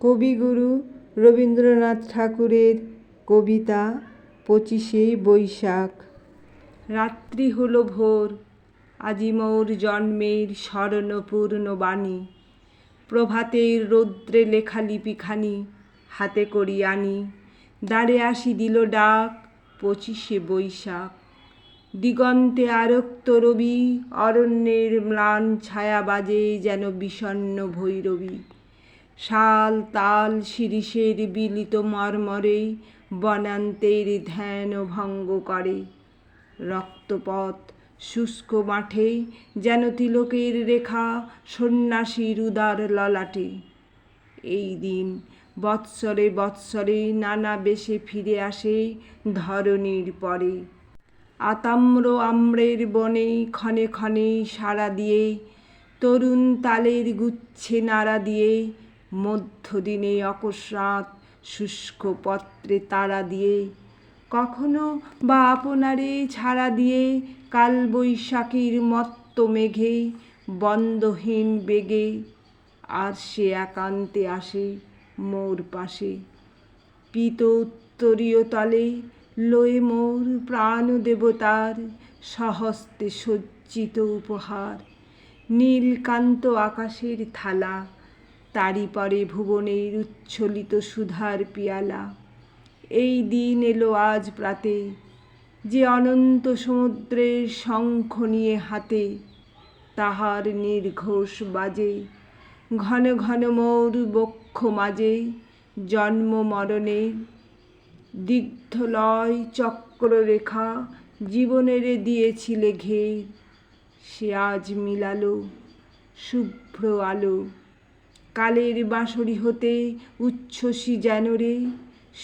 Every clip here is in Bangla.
কবিগুরু রবীন্দ্রনাথ ঠাকুরের কবিতা ২৫শে বৈশাখ। রাত্রি হলো ভোর, আজি মোর জন্মের স্মরণপূর্ণ বাণী। প্রভাতের রৌদ্রে লেখা লিপিখানি হাতে করি আনি। দ্বারে আসি দিল ডাক ২৫শে বৈশাখ। দিগন্তে আরক্ত রবি, অরণ্যের ম্লান ছায়া বাজে যেন বিষণ্ণ ভৈরবী। শাল তাল শিরীষের বিলিত মর্মরে বনান্তের ধ্যান ভঙ্গ করে। রক্তপথ শুষ্ক মাঠে যেন তিলকের রেখা সন্ন্যাসীর উদার ললাটে। এই দিন বৎসরে বৎসরে নানা বেশে ফিরে আসে ধরণীর পরে। আতাম্র আম্রের বনে ক্ষণে ক্ষণে সাড়া দিয়ে, তরুণ তালের গুচ্ছে নাড়া দিয়ে, মধ্যদিনে অকস্মাৎ শুষ্ক পত্রে তাড়া দিয়ে, কখনো বা আপনারে ছাড়া দিয়ে কালবৈশাখীর মত্ত মেঘে বন্দহীন বেগে। আর সে একান্তে আসে মোর পাশে, পীত উত্তরীয় তলে লয়ে মোর প্রাণ দেবতার স্বহস্তে সজ্জিত উপহার। নীলকান্ত আকাশের থালা, তারি পরে ভুবনের উচ্ছ্বলিত সুধার পিয়ালা। এই দিন এলো আজ প্রাতে, যে অনন্ত সমুদ্রের শঙ্খ নিয়ে হাতে। তাহার নির্ঘোষ বাজে ঘন ঘন মোর বক্ষ মাঝে। জন্ম মরণের দিগ্ধলয় চক্ররেখা জীবনেরে দিয়েছিলে ঘের। সে আজ মিলালো শুভ্র আলো, কালের বাঁশরি হতে উচ্ছ্বসী যেন রে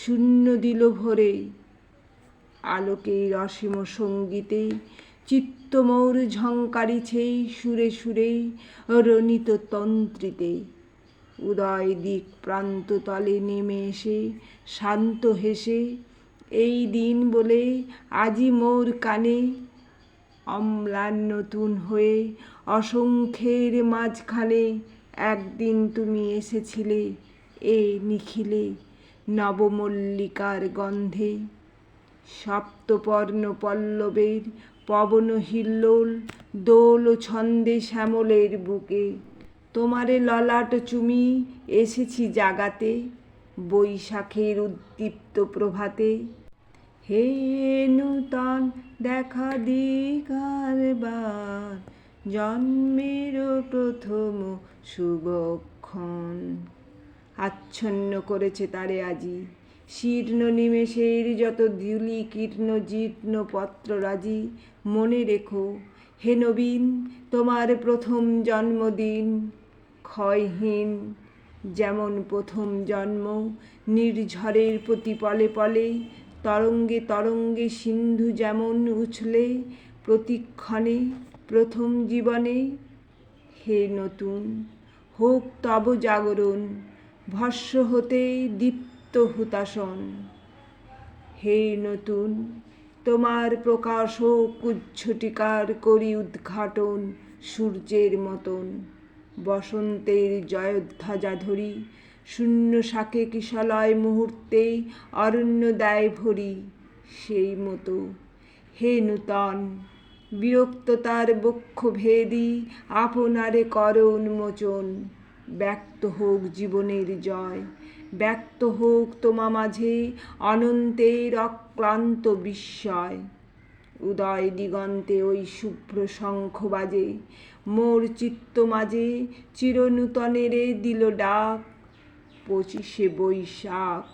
শূন্য দিল ভরে। আলোকের অসীম সঙ্গীতে চিত্ত মোর ঝঙ্কারিছে সুরে সুরে রণিত তন্ত্রীতে। উদয় দিক প্রান্ত তলে নেমে এসে শান্ত হেসে, এই দিন বলে আজি মোর কানে। অম্লান নতুন হয়ে অসংখ্যের মাঝখানে একদিন তুমি এসেছিলে এ নিখিলে নবমল্লিকার গন্ধে। সপ্তপর্ণ পল্লবের পবন হিল্লোল দোল ছন্দে শ্যামলের বুকে। তোমারে ললাট চুমি এসেছি জাগাতে বৈশাখের উদ্দীপ্ত প্রভাতে। হে নূতন দেখা দিক বার, জন্মের প্রথম শুভক্ষণ। আচ্ছন্ন করেছে তারে আজি শীর্ণ নিমেষের যত ধূলি কীর্ণ জীর্ণ পত্ররাজি। মনে রেখো হে নবীন, তোমার প্রথম জন্মদিন ক্ষয়হীন যেমন প্রথম জন্ম। নির্ঝরের প্রতি পলে পলে তরঙ্গে তরঙ্গে সিন্ধু যেমন উছলে প্রতিক্ষণে প্রথম জীবনে। হে নতুন, হোক তব জাগরণ ভস্ম হতে দীপ্ত হুতাশন। হে নতুন, তোমার প্রকাশ হোক উজ্ঝটিকার করি উদ্ঘাটন সূর্যের মতন। বসন্তের জয়ধ্বজা ধরি শূন্য শাকে কিশলয় মুহূর্তে অরণ্য দেয় ভরি সেই মতো। হে নূতন, বিরক্ততার বক্ষ ভেদি আপনারে কর উন্মোচন। ব্যক্ত হোক জীবনের জয়, ব্যক্ত হোক তোমা মাঝে অনন্তের অক্লান্ত বিস্ময়। উদয় দিগন্তে ওই শুভ্র শঙ্খ বাজে, মোর চিত্ত মাঝে চিরনূতনেরে দিল ডাক ২৫শে বৈশাখ।